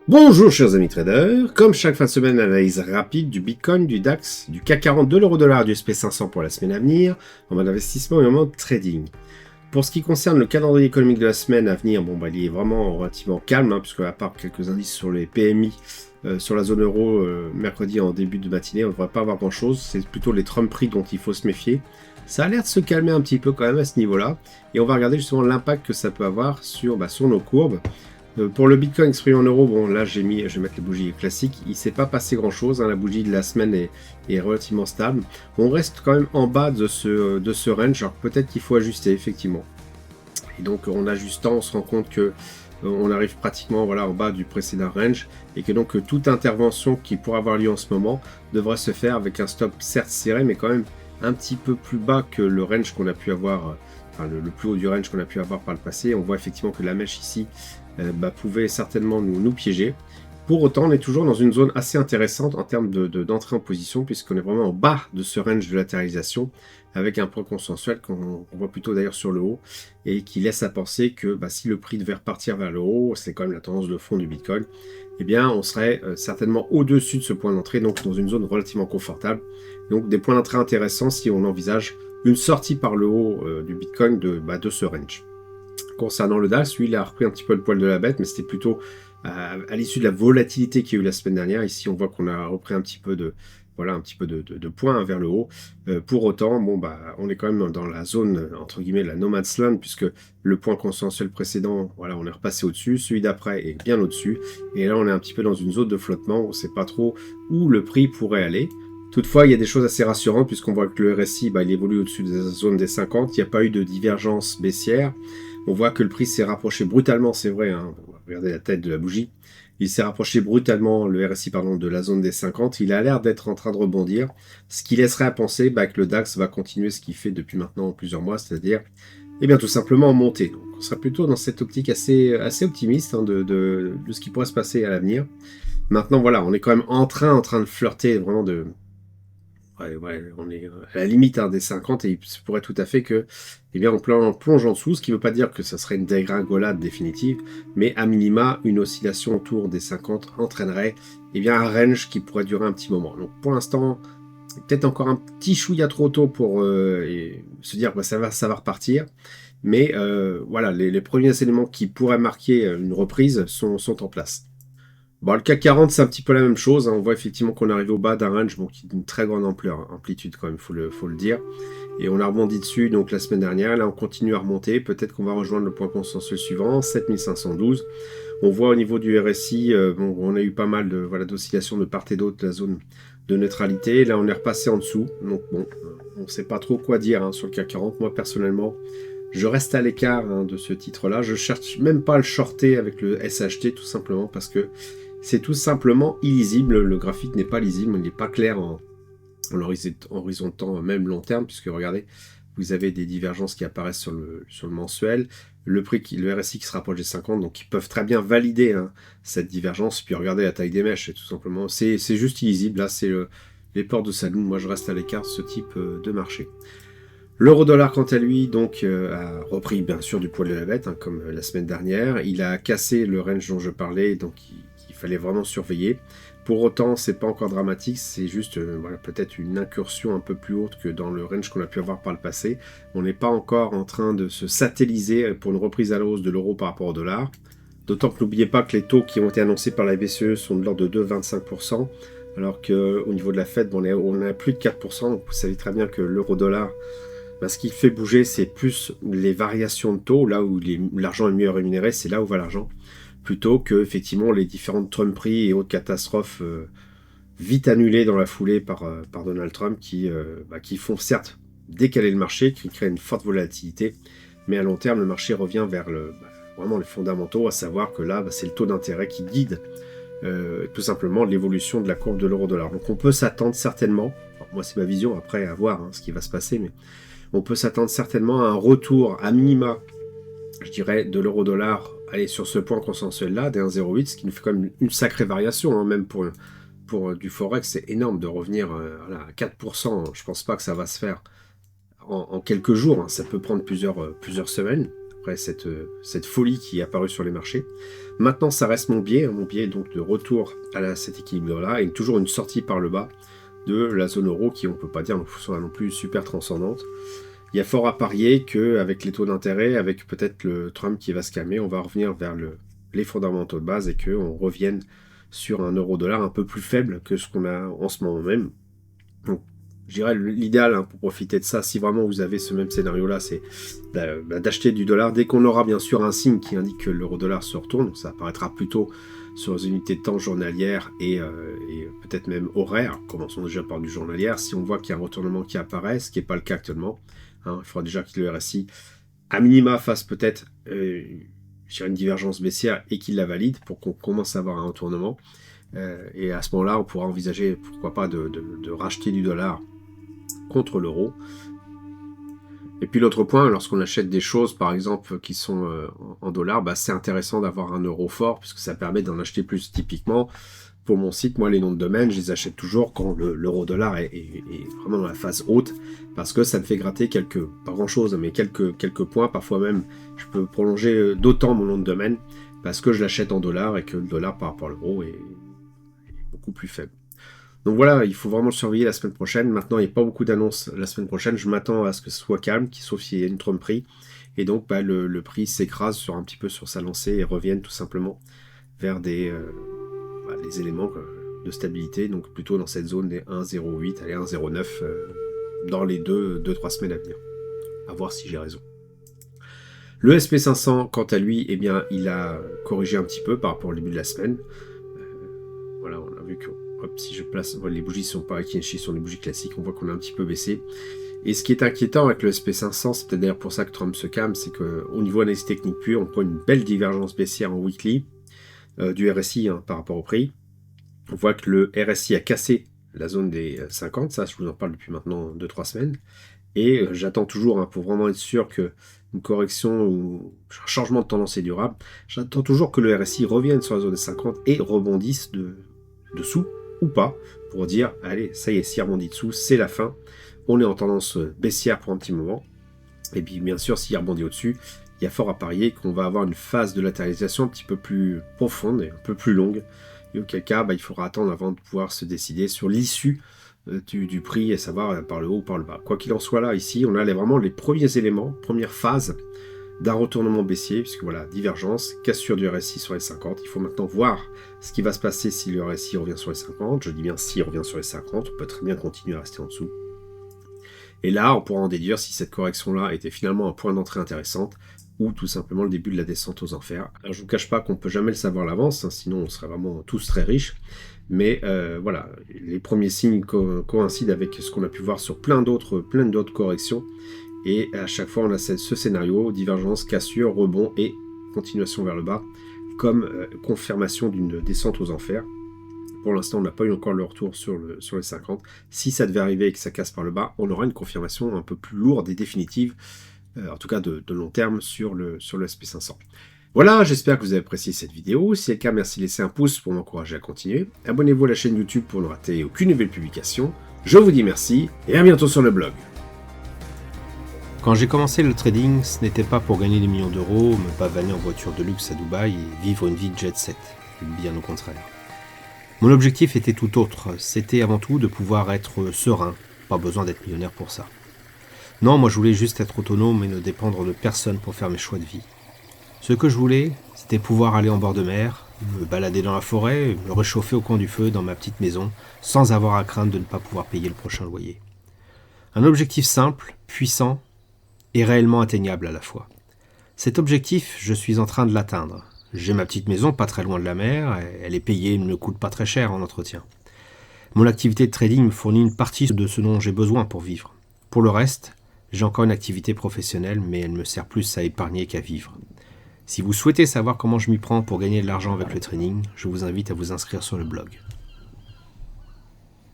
Bonjour chers amis traders, comme chaque fin de semaine, analyse rapide du Bitcoin, du DAX, du CAC 40, de l'euro-dollar, du SP500 pour la semaine à venir, en mode investissement et en mode trading. Pour ce qui concerne le calendrier économique de la semaine à venir, il est vraiment relativement calme, puisque à part quelques indices sur les PMI, sur la zone euro, mercredi en début de matinée, on ne devrait pas avoir grand chose, c'est plutôt les Trump prix dont il faut se méfier. Ça a l'air de se calmer un petit peu quand même à ce niveau-là, et on va regarder justement l'impact que ça peut avoir sur nos courbes. Pour le Bitcoin exprimé en euros, bon là je vais mettre les bougies classiques, il ne s'est pas passé grand chose, la bougie de la semaine est relativement stable. On reste quand même en bas de ce range, alors peut-être qu'il faut ajuster effectivement. Et donc en ajustant, on se rend compte que on arrive pratiquement en bas du précédent range, et que donc toute intervention qui pourrait avoir lieu en ce moment devrait se faire avec un stop certes serré, mais quand même un petit peu plus bas que le range qu'on a pu avoir, le plus haut du range qu'on a pu avoir par le passé. On voit effectivement que la mèche ici pouvait certainement nous piéger. Pour autant, on est toujours dans une zone assez intéressante en termes d'entrée en position, puisqu'on est vraiment en bas de ce range de latéralisation, avec un point consensuel qu'on voit plutôt d'ailleurs sur le haut, et qui laisse à penser que si le prix devait repartir vers le haut, c'est quand même la tendance de fond du Bitcoin, eh bien on serait certainement au-dessus de ce point d'entrée, donc dans une zone relativement confortable. Donc des points d'entrée intéressants si on envisage une sortie par le haut du Bitcoin de ce range. Concernant le DAX, lui, il a repris un petit peu le poil de la bête, mais c'était plutôt à l'issue de la volatilité qu'il y a eu la semaine dernière. Ici, on voit qu'on a repris un petit peu de points vers le haut. Pour autant, on est quand même dans la zone, entre guillemets, la no man's land, puisque le point consensuel précédent, on est repassé au-dessus, celui d'après est bien au-dessus, et là, on est un petit peu dans une zone de flottement, on ne sait pas trop où le prix pourrait aller. Toutefois, il y a des choses assez rassurantes, puisqu'on voit que le RSI, il évolue au-dessus de la zone des 50, il n'y a pas eu de divergence baissière. On voit que le prix s'est rapproché brutalement, c'est vrai, regardez la tête de la bougie. Il s'est rapproché brutalement, le RSI, de la zone des 50. Il a l'air d'être en train de rebondir, ce qui laisserait à penser que le DAX va continuer ce qu'il fait depuis maintenant plusieurs mois, c'est-à-dire tout simplement en montée. Donc, on sera plutôt dans cette optique assez optimiste de ce qui pourrait se passer à l'avenir. Maintenant, on est quand même en train de flirter vraiment de... on est à la limite des 50, et il se pourrait tout à fait que, on plonge en dessous, ce qui ne veut pas dire que ça serait une dégringolade définitive, mais à minima, une oscillation autour des 50 entraînerait un range qui pourrait durer un petit moment. Donc pour l'instant, peut-être encore un petit chouïa trop tôt pour se dire que ça va repartir, mais les premiers éléments qui pourraient marquer une reprise sont en place. Le CAC 40, c'est un petit peu la même chose. On voit effectivement qu'on arrive au bas d'un range qui est d'une très grande amplitude quand même, faut le dire. Et on a rebondi dessus donc la semaine dernière. Là, on continue à remonter. Peut-être qu'on va rejoindre le point consensuel suivant, 7512. On voit au niveau du RSI, on a eu pas mal d'oscillations de part et d'autre de la zone de neutralité. Là, on est repassé en dessous. Donc on ne sait pas trop quoi dire sur le CAC 40. Moi, personnellement, je reste à l'écart de ce titre-là. Je cherche même pas à le shorter avec le SHT, tout simplement parce que c'est tout simplement illisible. Le graphique n'est pas lisible, il n'est pas clair en horizontant même long terme, puisque regardez, vous avez des divergences qui apparaissent sur le mensuel, le RSI qui se rapproche des 50, donc ils peuvent très bien valider cette divergence. Puis regardez la taille des mèches, tout simplement, c'est juste illisible. Là, c'est les portes de saloon. Moi, je reste à l'écart de ce type de marché. L'euro-dollar, quant à lui, a repris bien sûr du poil de la bête, comme la semaine dernière. Il a cassé le range dont je parlais, donc il fallait vraiment surveiller. Pour autant, c'est pas encore dramatique, c'est juste peut-être une incursion un peu plus haute que dans le range qu'on a pu avoir par le passé. On n'est pas encore en train de se satelliser pour une reprise à la hausse de l'euro par rapport au dollar. D'autant que n'oubliez pas que les taux qui ont été annoncés par la BCE sont de l'ordre de 2,25%, alors qu'au niveau de la Fed, on est à plus de 4%. Donc vous savez très bien que l'euro-dollar, ce qui fait bouger, c'est plus les variations de taux. Là où l'argent est mieux rémunéré, c'est là où va l'argent, plutôt que effectivement les différentes Trumperies et autres catastrophes vite annulées dans la foulée par Donald Trump qui font certes décaler le marché, qui créent une forte volatilité, mais à long terme le marché revient vers vraiment les fondamentaux, à savoir que là c'est le taux d'intérêt qui guide tout simplement l'évolution de la courbe de l'euro-dollar. Donc on peut s'attendre certainement, moi c'est ma vision, après à voir ce qui va se passer, mais on peut s'attendre certainement à un retour à minima, je dirais, de l'euro-dollar, aller sur ce point consensuel-là, des 1,08, ce qui nous fait quand même une sacrée variation, même pour du Forex, c'est énorme de revenir à 4%. Je pense pas que ça va se faire en quelques jours, ça peut prendre plusieurs semaines. après cette folie qui est apparue sur les marchés. Maintenant, ça reste mon biais donc de retour à cet équilibre-là, et toujours une sortie par le bas de la zone euro qui, on ne peut pas dire, soit non plus super transcendante. Il y a fort à parier qu'avec les taux d'intérêt, avec peut-être le Trump qui va se calmer, on va revenir vers les fondamentaux de base et qu'on revienne sur un euro-dollar un peu plus faible que ce qu'on a en ce moment même. Donc, je dirais l'idéal pour profiter de ça, si vraiment vous avez ce même scénario-là, c'est d'acheter du dollar dès qu'on aura bien sûr un signe qui indique que l'euro-dollar se retourne. Donc ça apparaîtra plutôt sur les unités de temps journalières et peut-être même horaires. Commençons déjà par du journalière. Si on voit qu'il y a un retournement qui apparaît, ce qui n'est pas le cas actuellement, il faudra déjà que le RSI, à minima, fasse peut-être une divergence baissière et qu'il la valide pour qu'on commence à avoir un retournement. Et à ce moment-là, on pourra envisager, pourquoi pas, de racheter du dollar contre l'euro. Et puis l'autre point, lorsqu'on achète des choses, par exemple, qui sont en dollars, c'est intéressant d'avoir un euro fort, puisque ça permet d'en acheter plus. Typiquement, pour mon site, moi, les noms de domaine, je les achète toujours quand l'euro-dollar est vraiment dans la phase haute, parce que ça me fait gratter pas grand-chose, mais quelques points. Parfois même, je peux prolonger d'autant mon nom de domaine, parce que je l'achète en dollars et que le dollar par rapport à l'euro est beaucoup plus faible. Donc voilà, il faut vraiment le surveiller la semaine prochaine. Maintenant, il n'y a pas beaucoup d'annonces la semaine prochaine. Je m'attends à ce que ce soit calme, sauf s'il y a une tromperie. Et donc, le prix s'écrase un petit peu sur sa lancée et revienne tout simplement vers les éléments de stabilité. Donc plutôt dans cette zone des 1,08, allez 1,09 dans les 2-3 semaines à venir. À voir si j'ai raison. Le SP500, quant à lui, eh bien, il a corrigé un petit peu par rapport au début de la semaine. Voilà, on a vu que si je place, les bougies ne sont pas Akinshi, sont des bougies classiques, on voit qu'on a un petit peu baissé. Et ce qui est inquiétant avec le SP500, c'est peut-être d'ailleurs pour ça que Trump se calme, c'est qu'au niveau analyse technique pure, on prend une belle divergence baissière en weekly du RSI par rapport au prix. On voit que le RSI a cassé la zone des 50, ça je vous en parle depuis maintenant 2-3 semaines. Et j'attends toujours, pour vraiment être sûr qu'une correction ou un changement de tendance est durable, j'attends toujours que le RSI revienne sur la zone des 50 et rebondisse dessous ou pas, pour dire, allez, ça y est, s'il rebondit dessous, c'est la fin. On est en tendance baissière pour un petit moment. Et puis bien sûr, s'il rebondit au-dessus, il y a fort à parier qu'on va avoir une phase de latéralisation un petit peu plus profonde et un peu plus longue. Et auquel cas, il faudra attendre avant de pouvoir se décider sur l'issue du prix, et savoir par le haut ou par le bas. Quoi qu'il en soit, là, ici, on a vraiment les premiers éléments, première phase d'un retournement baissier, puisque voilà, divergence, cassure du RSI sur les 50. Il faut maintenant voir ce qui va se passer si le RSI revient sur les 50. Je dis bien s'il revient sur les 50, on peut très bien continuer à rester en dessous. Et là, on pourra en déduire si cette correction-là était finalement un point d'entrée intéressante, ou tout simplement le début de la descente aux enfers. Alors, je ne vous cache pas qu'on ne peut jamais le savoir à l'avance, sinon on serait vraiment tous très riches. Mais voilà, les premiers signes coïncident avec ce qu'on a pu voir sur plein d'autres corrections. Et à chaque fois, on a ce scénario, divergence, cassure, rebond et continuation vers le bas, comme confirmation d'une descente aux enfers. Pour l'instant, on n'a pas eu encore le retour sur les 50. Si ça devait arriver et que ça casse par le bas, on aura une confirmation un peu plus lourde et définitive, en tout cas de long terme, sur le SP500. Voilà, j'espère que vous avez apprécié cette vidéo. Si c'est le cas, merci de laisser un pouce pour m'encourager à continuer. Abonnez-vous à la chaîne YouTube pour ne rater aucune nouvelle publication. Je vous dis merci et à bientôt sur le blog. Quand j'ai commencé le trading, ce n'était pas pour gagner des millions d'euros, me pavaner en voiture de luxe à Dubaï et vivre une vie de jet set. Bien au contraire. Mon objectif était tout autre. C'était avant tout de pouvoir être serein. Pas besoin d'être millionnaire pour ça. Non, moi je voulais juste être autonome et ne dépendre de personne pour faire mes choix de vie. Ce que je voulais, c'était pouvoir aller en bord de mer, me balader dans la forêt, me réchauffer au coin du feu dans ma petite maison, sans avoir à craindre de ne pas pouvoir payer le prochain loyer. Un objectif simple, puissant et réellement atteignable à la fois. Cet objectif, je suis en train de l'atteindre. J'ai ma petite maison pas très loin de la mer, elle est payée et ne me coûte pas très cher en entretien. Mon activité de trading me fournit une partie de ce dont j'ai besoin pour vivre. Pour le reste, j'ai encore une activité professionnelle, mais elle me sert plus à épargner qu'à vivre. Si vous souhaitez savoir comment je m'y prends pour gagner de l'argent avec le trading, je vous invite à vous inscrire sur le blog.